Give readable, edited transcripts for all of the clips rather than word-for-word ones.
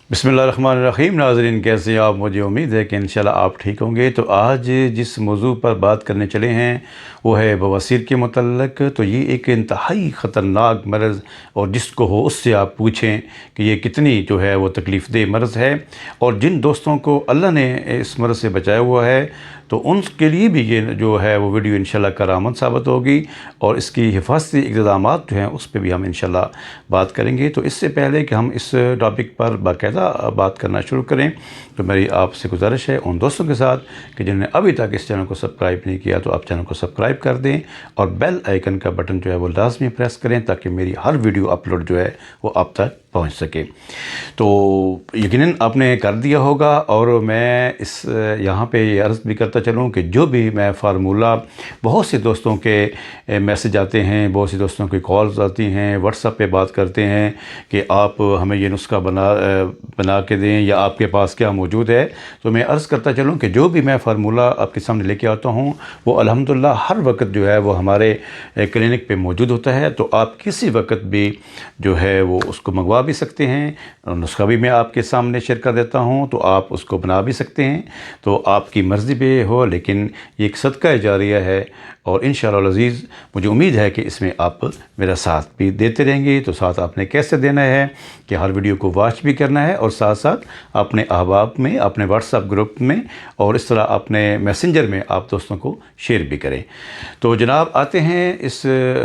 बिस्मिल्लाहिर्रहमानिर्रहीम। नाज़रीन, कैसे हैं आप? मुझे उम्मीद है कि इंशाल्लाह आप ठीक होंगे। तो आज जिस मौजू पर बात करने चले हैं वो है बवासीर के मुतल्लक। तो ये एक इंतहाई ख़तरनाक मर्ज़, और जिसको हो उससे आप पूछें कि ये कितनी जो है वो तकलीफ़ देह मर्ज़ है। और जिन दोस्तों को अल्लाह ने इस मर्ज़ से बचाया हुआ है तो उनके लिए भी ये जो है वो वीडियो इंशाल्लाह करामत साबित होगी, और इसकी हिफाजती इक़दामात जो हैं उस पर भी हम इंशाल्लाह बात करेंगे। तो इससे पहले कि हम इस टॉपिक पर बाकायदा बात करना शुरू करें, तो मेरी आपसे गुजारिश है उन दोस्तों के साथ कि जिन्होंने अभी तक इस चैनल को सब्सक्राइब नहीं किया तो आप चैनल को सब्सक्राइब कर दें और बेल आइकन का बटन जो है वो लाजमी प्रेस करें, ताकि मेरी हर वीडियो अपलोड जो है वो आप तक पहुंच सके। तो यकीनन आपने कर दिया होगा, और मैं इस यहाँ पे ये अर्ज़ भी करता चलूँ कि जो भी मैं फार्मूला, बहुत से दोस्तों के मैसेज आते हैं, बहुत से दोस्तों की कॉल्स आती हैं, व्हाट्सएप पे बात करते हैं कि आप हमें ये नुस्खा बना के दें या आपके पास क्या मौजूद है। तो मैं अर्ज़ करता चलूँ कि जो भी मैं फार्मूला आपके सामने लेके आता हूँ वो अल्हम्दुलिल्लाह हर वक्त जो है वो हमारे क्लिनिक पे मौजूद होता है। तो आप किसी वक्त भी जो है वो उसको मंगवा भी सकते हैं। नुस्खा भी मैं आपके सामने शेयर कर देता हूँ, तो आप उसको बना भी सकते हैं। तो आपकी मर्ज़ी पे हो, लेकिन ये एक सदका जारिया है, और इंशाअल्लाह अज़ीज़ मुझे उम्मीद है कि इसमें आप मेरा साथ भी देते रहेंगे। तो साथ आपने कैसे देना है कि हर वीडियो को वॉच भी करना है, और साथ साथ अपने अहबाब में, अपने व्हाट्सएप ग्रुप में, और इस तरह अपने मैसेंजर में आप दोस्तों को शेयर भी करें। तो जनाब, आते हैं इस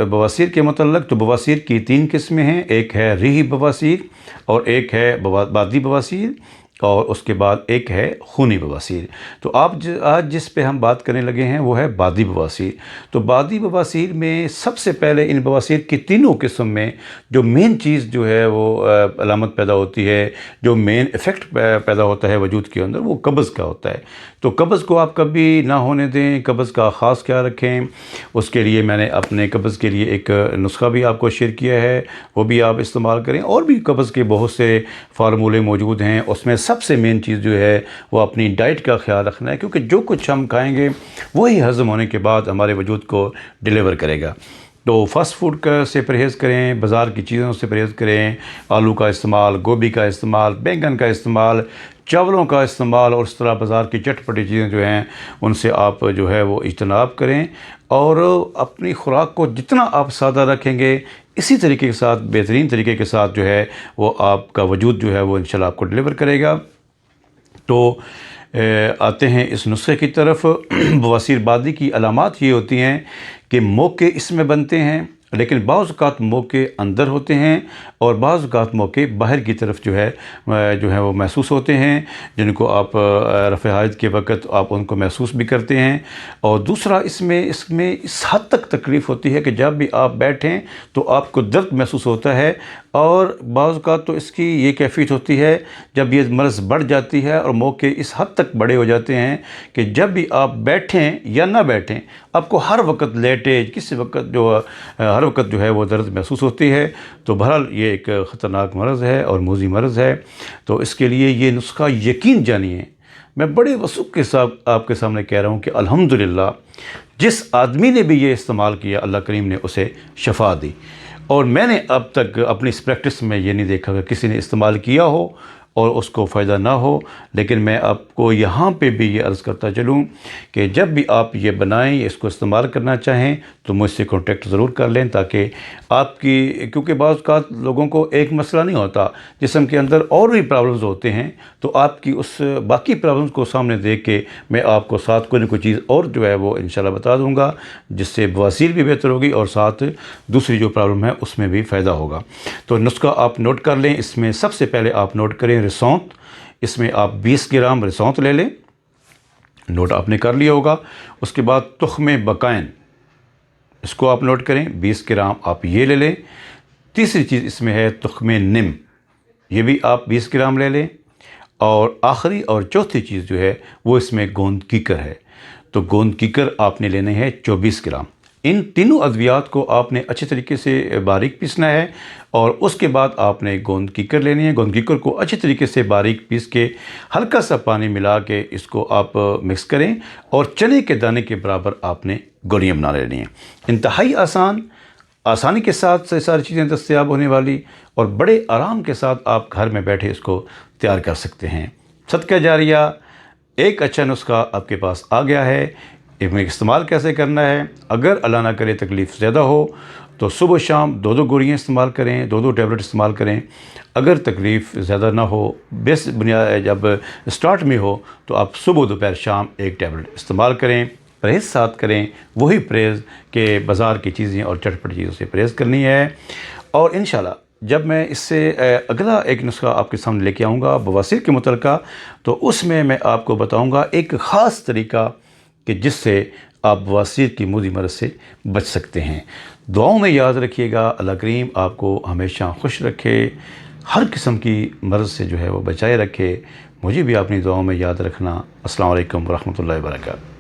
बवासीर के मुतल्लक। तो बवासीर की 3 किस्में हैं। एक है रीही बवासीर, और एक है बादी बवासीर, और उसके बाद एक है खूनी बवासीर। तो आज जिस पे हम बात करने लगे हैं वो है बादी बवासीर। तो बादी बवासीर में सबसे पहले इन बवासीर की तीनों किस्म में जो मेन चीज़ जो है वो अलामत पैदा होती है, जो मेन इफ़ेक्ट पैदा होता है वजूद के अंदर, वो कब्ज़ का होता है। तो कब्ज़ को आप कभी ना होने दें, कब्ज़ का ख़ास ख्याल रखें। उसके लिए मैंने अपने कब्ज़ के लिए एक नुस्खा भी आपको शेयर किया है, वो भी आप इस्तेमाल करें। और भी कब्ज़ के बहुत से फार्मूले मौजूद हैं। उसमें सबसे मेन चीज़ जो है वो अपनी डाइट का ख्याल रखना है, क्योंकि जो कुछ हम खाएंगे वही हज़म होने के बाद हमारे वजूद को डिलीवर करेगा। तो फ़ास्ट फूड का से परहेज़ करें, बाज़ार की चीज़ों से परहेज़ करें, आलू का इस्तेमाल, गोभी का इस्तेमाल, बैंगन का इस्तेमाल, चावलों का इस्तेमाल, और इस तरह बाज़ार की चटपटी चीज़ें जो हैं उनसे आप जो है वो इज्तनाब करें। और अपनी ख़ुराक को जितना आप सादा रखेंगे, इसी तरीके के साथ, बेहतरीन तरीके के साथ जो है वो आपका वजूद जो है वो इंशाल्लाह आपको डिलीवर करेगा। तो आते हैं इस नुस्खे की तरफ। बवासीर बादी की अलामात ये होती हैं कि मौके इसमें बनते हैं, लेकिन बाज़ औक़ात मौके अंदर होते हैं, और बाज़ औक़ात मौके बाहर की तरफ जो है वो महसूस होते हैं, जिनको आप रफ़े हाइज़ के वक़्त आप उनको महसूस भी करते हैं। और दूसरा, इसमें इस हद तक तकलीफ़ होती है कि जब भी आप बैठें तो आपको दर्द महसूस होता है। और बाज़ औक़ात तो इसकी ये कैफ़ियत होती है, जब ये मर्ज़ बढ़ जाती है और मौके इस हद तक बड़े हो जाते हैं कि जब भी आप बैठें या ना बैठें, आपको हर वक्त लेटे किसी वक्त हर वक्त जो है वो दर्द महसूस होती है। तो बहरहाल ये एक ख़तरनाक मर्ज़ है और मूज़ी मर्ज़ है। तो इसके लिए ये नुस्खा यकीन जानिए, मैं बड़े वसूख के साथ आपके सामने कह रहा हूँ कि अल्हम्दुलिल्लाह जिस आदमी ने भी ये इस्तेमाल किया, अल्लाह करीम ने उसे शफ़ा दी। और मैंने अब तक अपनी इस प्रैक्टिस में ये नहीं देखा कि किसी ने इस्तेमाल किया हो और उसको फ़ायदा ना हो। लेकिन मैं आपको यहाँ पे भी ये अर्ज़ करता चलूँ कि जब भी आप ये बनाएं, इसको इस्तेमाल करना चाहें, तो मुझसे कॉन्टेक्ट ज़रूर कर लें, ताकि आपकी, क्योंकि बाज़ औक़ात लोगों को एक मसला नहीं होता, जिस्म के अंदर और भी प्रॉब्लम्स होते हैं। तो आपकी उस बाकी प्रॉब्लम्स को सामने देख के मैं आपको साथ कोई ना कोई चीज़ और जो है वो इंशाल्लाह बता दूँगा, जिससे बवासीर भी बेहतर होगी और साथ दूसरी जो प्रॉब्लम है उसमें भी फ़ायदा होगा। तो नुस्खा आप नोट कर लें। इसमें सबसे पहले आप नोट करें रिसौंत। इसमें आप 20 ग्राम रिसौंत ले लें, नोट आपने कर लिया होगा। उसके बाद तुख़्म बकाइन, इसको आप नोट करें, 20 ग्राम आप ये ले लें। तीसरी चीज़ इसमें है तुख़्म निम, ये भी आप 20 ग्राम ले लें। और आखिरी और चौथी चीज़ जो है वो इसमें गोंद कीकर है। तो गोंद कीकर आपने लेने हैं 24 ग्राम। इन तीनों अद्वियात को आपने अच्छे तरीके से बारीक पीसना है, और उसके बाद आपने गोंद कीकर लेनी है। गोंद कीकर को अच्छे तरीके से बारीक पीस के हल्का सा पानी मिला के इसको आप मिक्स करें, और चने के दाने के बराबर आपने गोलियां बना लेनी हैं। इंतहाई आसान आसानी के साथ ये सारी चीज़ें दस्तयाब होने वाली, और बड़े आराम के साथ आप घर में बैठे इसको तैयार कर सकते हैं। सदका जारिया एक अच्छा नुस्खा आपके पास आ गया है। इनमें इस्तेमाल कैसे करना है, अगर अल्लाह ना करे तकलीफ़ ज़्यादा हो तो सुबह शाम 2-2 गोलियाँ इस्तेमाल करें, 2-2 टैबलेट इस्तेमाल करें। अगर तकलीफ़ ज़्यादा ना हो, बेस बुनियाद जब स्टार्ट में हो, तो आप सुबह दोपहर शाम एक टैबलेट इस्तेमाल करें। परहेज़ साथ करें, वही परहेज़ के बाज़ार की चीज़ें और चटपटी चीज़ों से परहेज़ करनी है। और इंशाल्लाह जब मैं इससे अगला एक नुस्खा आपके सामने लेके आऊँगा बवासीर के मुतल्लिक़, तो उसमें मैं आपको बताऊँगा एक ख़ास तरीका कि जिससे आप बवासीर की मुज़ी मर्ज़ से बच सकते हैं। दुआओं में याद रखिएगा। अल्लाह करीम आपको हमेशा खुश रखे, हर किस्म की मर्ज़ से जो है वो बचाए रखे। मुझे भी अपनी दुआओं में याद रखना। अस्सलाम वालेकुम व रहमतुल्लाहि व बरकातहू।